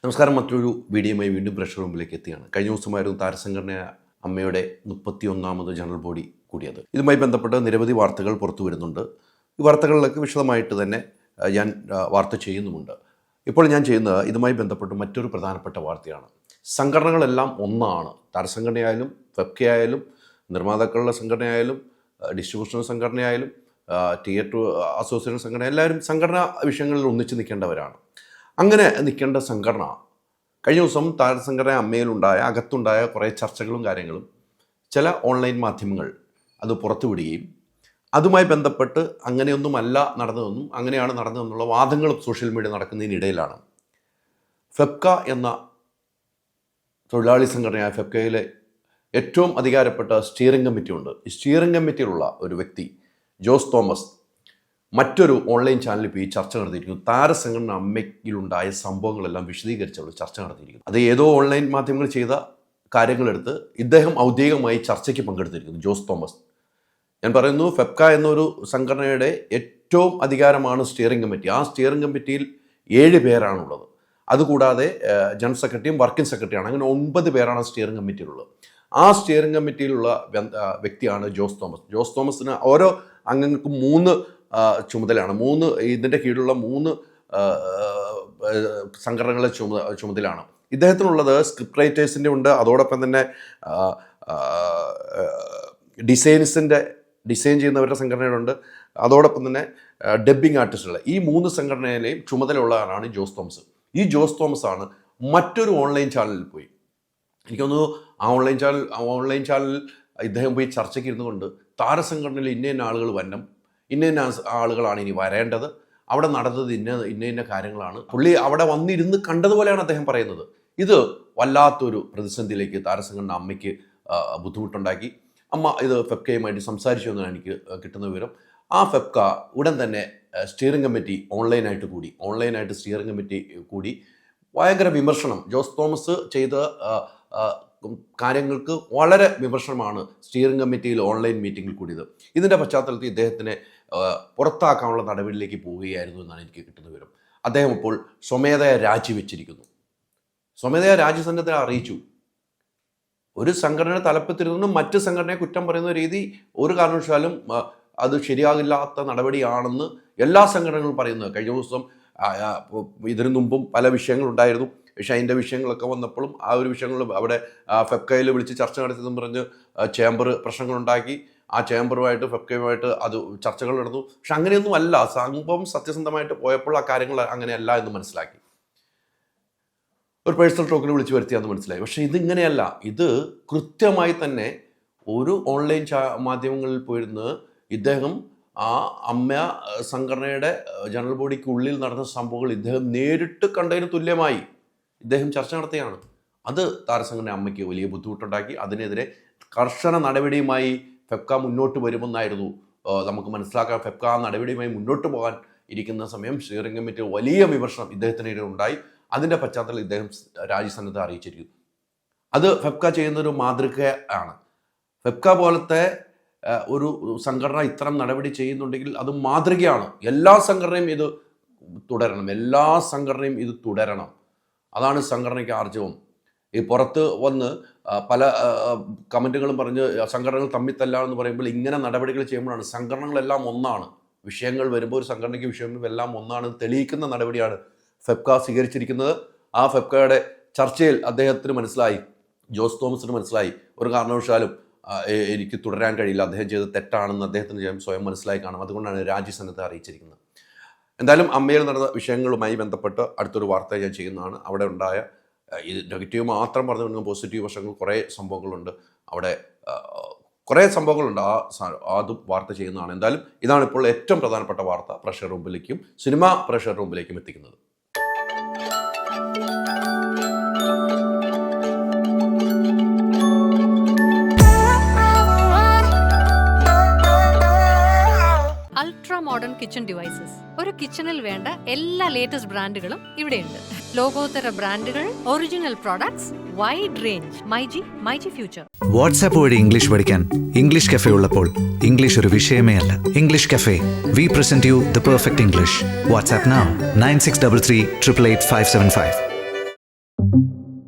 നമസ്കാരം. മറ്റൊരു വീഡിയോയുമായി വീണ്ടും പ്രേക്ഷകർ മുമ്പിലേക്ക് എത്തിയാണ്. കഴിഞ്ഞ ദിവസമായിരുന്നു താരസംഘടന അമ്മയുടെ 31ാമത് ജനറൽ ബോഡി കൂടിയത്. ഇതുമായി ബന്ധപ്പെട്ട് നിരവധി വാർത്തകൾ പുറത്തു വരുന്നുണ്ട്. ഈ വാർത്തകളിലൊക്കെ വിശദമായിട്ട് തന്നെ ഞാൻ വാർത്ത ചെയ്യുന്നുമുണ്ട്. ഇപ്പോൾ ഞാൻ ചെയ്യുന്നത് ഇതുമായി ബന്ധപ്പെട്ട് മറ്റൊരു പ്രധാനപ്പെട്ട വാർത്തയാണ്. സംഘടനകളെല്ലാം ഒന്നാണ്. താരസംഘടനയായാലും ഫെഫ്ക ആയാലും നിർമ്മാതാക്കളുടെ സംഘടനയായാലും ഡിസ്ട്രിബ്യൂഷൻ സംഘടനയായാലും തിയേറ്റർ അസോസിയേഷൻ സംഘടന, എല്ലാവരും സംഘടനാ വിഷയങ്ങളിൽ ഒന്നിച്ച് നിൽക്കേണ്ടവരാണ്. അങ്ങനെ നിൽക്കേണ്ട സംഘടന കഴിഞ്ഞ ദിവസം താരസംഘടന അമ്മയിലുണ്ടായ അകത്തുണ്ടായ കുറേ ചർച്ചകളും കാര്യങ്ങളും ചില ഓൺലൈൻ മാധ്യമങ്ങൾ അത് പുറത്തുവിടുകയും അതുമായി ബന്ധപ്പെട്ട് അങ്ങനെയൊന്നുമല്ല നടന്നതെന്നും അങ്ങനെയാണ് നടന്നതെന്നുള്ള വാദങ്ങളും സോഷ്യൽ മീഡിയ നടക്കുന്നതിനിടയിലാണ് ഫെഫ്ക എന്ന തൊഴിലാളി സംഘടനയായ ഫെഫ്കയിലെ ഏറ്റവും അധികാരപ്പെട്ട സ്റ്റിയറിംഗ് കമ്മിറ്റിയുണ്ട്. ഈ സ്റ്റിയറിംഗ് കമ്മിറ്റിയിലുള്ള ഒരു വ്യക്തി ജോസ് തോമസ് മറ്റൊരു ഓൺലൈൻ ചാനലിൽ പോയി ചർച്ച നടത്തിയിരിക്കുന്നു. താരസംഘടന അമ്മയിലുണ്ടായ സംഭവങ്ങളെല്ലാം വിശദീകരിച്ചുള്ള ചർച്ച നടത്തിയിരിക്കുന്നു. അത് ഏതോ ഓൺലൈൻ മാധ്യമങ്ങൾ ചെയ്ത കാര്യങ്ങളെടുത്ത് ഇദ്ദേഹം ഔദ്യോഗികമായി ചർച്ചയ്ക്ക് പങ്കെടുത്തിരിക്കുന്നു. ജോസ് തോമസ്, ഞാൻ പറയുന്നു, ഫെഫ്ക എന്നൊരു സംഘടനയുടെ ഏറ്റവും അധികാരമാണ് സ്റ്റിയറിംഗ് കമ്മിറ്റി. ആ സ്റ്റിയറിംഗ് കമ്മിറ്റിയിൽ 7 പേരാണുള്ളത്. അതുകൂടാതെ ജനറൽ സെക്രട്ടറിയും വർക്കിംഗ് സെക്രട്ടറിയാണ്. അങ്ങനെ 9 പേരാണ് സ്റ്റിയറിംഗ് കമ്മിറ്റിയിലുള്ളത്. ആ സ്റ്റിയറിംഗ് കമ്മിറ്റിയിലുള്ള വ്യക്തിയാണ് ജോസ് തോമസ്. ജോസ് തോമസിന് ഓരോ അംഗങ്ങൾക്കും 3 ചുമതലയാണ്. ഇതിൻ്റെ കീഴിലുള്ള 3 സംഘടനകളുടെ ചുമതലയാണ്. ഇദ്ദേഹത്തിനുള്ളത് സ്ക്രിപ്റ്റ് റൈറ്റേഴ്സിൻ്റെ ഉണ്ട്, അതോടൊപ്പം തന്നെ ഡിസൈൻ ചെയ്യുന്നവരുടെ സംഘടനയുണ്ട്, അതോടൊപ്പം തന്നെ ഡബ്ബിംഗ് ആർട്ടിസ്റ്റുകൾ. ഈ 3 സംഘടനയിലെയും ചുമതലയുള്ളവരാണ് ജോസ് തോമസ്. ഈ ജോസ് തോമസ് ആണ് മറ്റൊരു ഓൺലൈൻ ചാനലിൽ പോയി, എനിക്കൊന്നു ആ ഓൺലൈൻ ചാനലിൽ ഇദ്ദേഹം പോയി ചർച്ചയ്ക്ക് ഇരുന്നു കൊണ്ട് താരസംഘടനയിൽ ഇന്ന ആളുകൾ വരണം, ഇന്ന ആളുകളാണ് ഇനി വരേണ്ടത്, അവിടെ നടന്നത് ഇന്ന കാര്യങ്ങളാണ്, പുള്ളി അവിടെ വന്നിരുന്ന് കണ്ടതുപോലെയാണ് അദ്ദേഹം പറയുന്നത്. ഇത് വല്ലാത്തൊരു പ്രതിസന്ധിയിലേക്ക് താരസംഘടന അമ്മയ്ക്ക് ബുദ്ധിമുട്ടുണ്ടാക്കി. അമ്മ ഇത് ഫെഫ്കയുമായിട്ട് സംസാരിച്ചു എന്നാണ് എനിക്ക് കിട്ടുന്ന വിവരം. ആ ഫെഫ്ക ഉടൻ തന്നെ സ്റ്റിയറിംഗ് കമ്മിറ്റി ഓൺലൈനായിട്ട് സ്റ്റിയറിംഗ് കമ്മിറ്റി കൂടി ഭയങ്കര വിമർശനം, ജോസ് തോമസ് ചെയ്ത കാര്യങ്ങൾക്ക് വളരെ വിമർശനമാണ് സ്റ്റിയറിംഗ് കമ്മിറ്റിയിൽ ഓൺലൈൻ മീറ്റിങ്ങിൽ കൂടിയത്. ഇതിൻ്റെ പശ്ചാത്തലത്തിൽ ഇദ്ദേഹത്തിനെ പുറത്താക്കാനുള്ള നടപടിയിലേക്ക് പോവുകയായിരുന്നു എന്നാണ് എനിക്ക് കിട്ടുന്ന വിവരം. അദ്ദേഹം ഇപ്പോൾ സ്വമേധയാ രാജിവെച്ചിരിക്കുന്നു. സ്വമേധയാ രാജ്യസന്നദ്ധ അറിയിച്ചു. ഒരു സംഘടന തലപ്പത്തിരുന്നും മറ്റ് സംഘടനയെ കുറ്റം പറയുന്ന രീതി ഒരു കാരണവശാലും അത് ശരിയാകില്ലാത്ത നടപടിയാണെന്ന് എല്ലാ സംഘടനകളും പറയുന്നത്. കഴിഞ്ഞ ദിവസം ഇതിനു മുമ്പും പല വിഷയങ്ങളുണ്ടായിരുന്നു. പക്ഷേ അതിൻ്റെ വിഷയങ്ങളൊക്കെ വന്നപ്പോഴും ആ ഒരു വിഷയങ്ങൾ അവിടെ ഫെഫ്കയിൽ വിളിച്ച് ചർച്ച നടത്തിയതെന്ന് പറഞ്ഞ് ചേംബർ പ്രശ്നങ്ങളുണ്ടാക്കി. ആ ചേംബറുമായിട്ട് ഫെഫ്കയുമായിട്ട് അത് ചർച്ചകൾ നടന്നു. പക്ഷെ അങ്ങനെയൊന്നും അല്ല, സംഭവം സത്യസന്ധമായിട്ട് പോയപ്പോൾ ആ കാര്യങ്ങൾ അങ്ങനെയല്ല എന്ന് മനസ്സിലാക്കി. ഒരു പേഴ്സണൽ ടോക്കിൽ വിളിച്ച് വരുത്തിയാന്ന് മനസ്സിലായി. പക്ഷേ ഇതിങ്ങനെയല്ല. ഇത് കൃത്യമായി തന്നെ ഒരു ഓൺലൈൻ മാധ്യമങ്ങളിൽ പോയിരുന്ന് ഇദ്ദേഹം ആ അമ്മ സംഘടനയുടെ ജനറൽ ബോഡിക്കുള്ളിൽ നടന്ന സംഭവങ്ങൾ ഇദ്ദേഹം നേരിട്ട് കണ്ടതിന് തുല്യമായി ഇദ്ദേഹം ചർച്ച നടത്തുകയാണ്. അത് താരസംഘടന അമ്മയ്ക്ക് വലിയ ബുദ്ധിമുട്ടുണ്ടാക്കി. അതിനെതിരെ കർശന നടപടിയുമായി ഫെഫ്ക മുന്നോട്ട് വരുമെന്നായിരുന്നു നമുക്ക് മനസ്സിലാക്കാൻ. ഫെഫ്ക ആ നടപടിയുമായി മുന്നോട്ട് പോകാൻ ഇരിക്കുന്ന സമയം സ്റ്റിയറിംഗ് കമ്മിറ്റി വലിയ വിമർശനം ഇദ്ദേഹത്തിനെതിരെ ഉണ്ടായി. അതിൻ്റെ പശ്ചാത്തലത്തിൽ ഇദ്ദേഹം രാജ്യസന്നദ്ധ അറിയിച്ചിരിക്കുന്നു. അത് ഫെഫ്ക ചെയ്യുന്നൊരു മാതൃകയാണ്. ഫെഫ്ക പോലത്തെ ഒരു സംഘടന ഇത്തരം നടപടി ചെയ്യുന്നുണ്ടെങ്കിൽ അത് മാതൃകയാണ്. എല്ലാ സംഘടനയും ഇത് തുടരണം. അതാണ് സംഘടനയ്ക്ക് ആർജവം. ഈ പുറത്ത് വന്ന് പല കമൻറ്റുകളും പറഞ്ഞ് സംഘടനകൾ തമ്മിത്തല്ലാന്ന് പറയുമ്പോൾ ഇങ്ങനെ നടപടികൾ ചെയ്യുമ്പോഴാണ് സംഘടനകളെല്ലാം ഒന്നാണ്. വിഷയങ്ങൾ വരുമ്പോൾ ഒരു സംഘടനയ്ക്ക് വിഷയങ്ങൾ എല്ലാം ഒന്നാണ് തെളിയിക്കുന്ന നടപടിയാണ് ഫെഫ്ക സ്വീകരിച്ചിരിക്കുന്നത്. ആ ഫെഫ്കയുടെ ചർച്ചയിൽ അദ്ദേഹത്തിന് മനസ്സിലായി, ജോസ് തോമസിന് മനസ്സിലായി, ഒരു കാരണവശാലും എനിക്ക് തുടരാൻ കഴിയില്ല, അദ്ദേഹം ചെയ്ത് തെറ്റാണെന്ന് അദ്ദേഹത്തിന് സ്വയം മനസ്സിലായി കാണും. അതുകൊണ്ടാണ് രാജ്യസന്നദ്ധ അറിയിച്ചിരിക്കുന്നത്. എന്തായാലും അമ്മയിൽ നടന്ന വിഷയങ്ങളുമായി ബന്ധപ്പെട്ട് അടുത്തൊരു വാർത്ത ഞാൻ ചെയ്യുന്നതാണ്. അവിടെ ഉണ്ടായ ഇത് നെഗറ്റീവ് മാത്രം പറഞ്ഞു, പോസിറ്റീവ് വശങ്ങൾ കുറേ സംഭവങ്ങളുണ്ട്. അവിടെ കുറേ സംഭവങ്ങളുണ്ട്. അതും വാർത്ത ചെയ്യുന്നതാണ്. എന്തായാലും ഇതാണ് ഇപ്പോൾ ഏറ്റവും പ്രധാനപ്പെട്ട വാർത്ത പ്രേക്ഷകരുടെ മുമ്പിലേക്കും സിനിമാ പ്രേക്ഷകരുടെ മുമ്പിലേക്കും എത്തിക്കുന്നത്. Ultra modern kitchen devices. ഒരു കിച്ചണിൽ വേണ്ട എല്ലാ ലേറ്റസ്റ്റ് ബ്രാൻഡുകളും ഇവിടെയുണ്ട്. ലോകോത്തര ബ്രാൻഡുകൾ, original products, wide range. MyG future. WhatsApp വഴി ഇംഗ്ലീഷ് പഠിക്കാൻ ഇംഗ്ലീഷ് കഫേ ഉള്ളപ്പോൾ ഇംഗ്ലീഷ് ഒരു വിഷയമേ അല്ല. English cafe, we present you the perfect English. WhatsApp now 9633 888 575.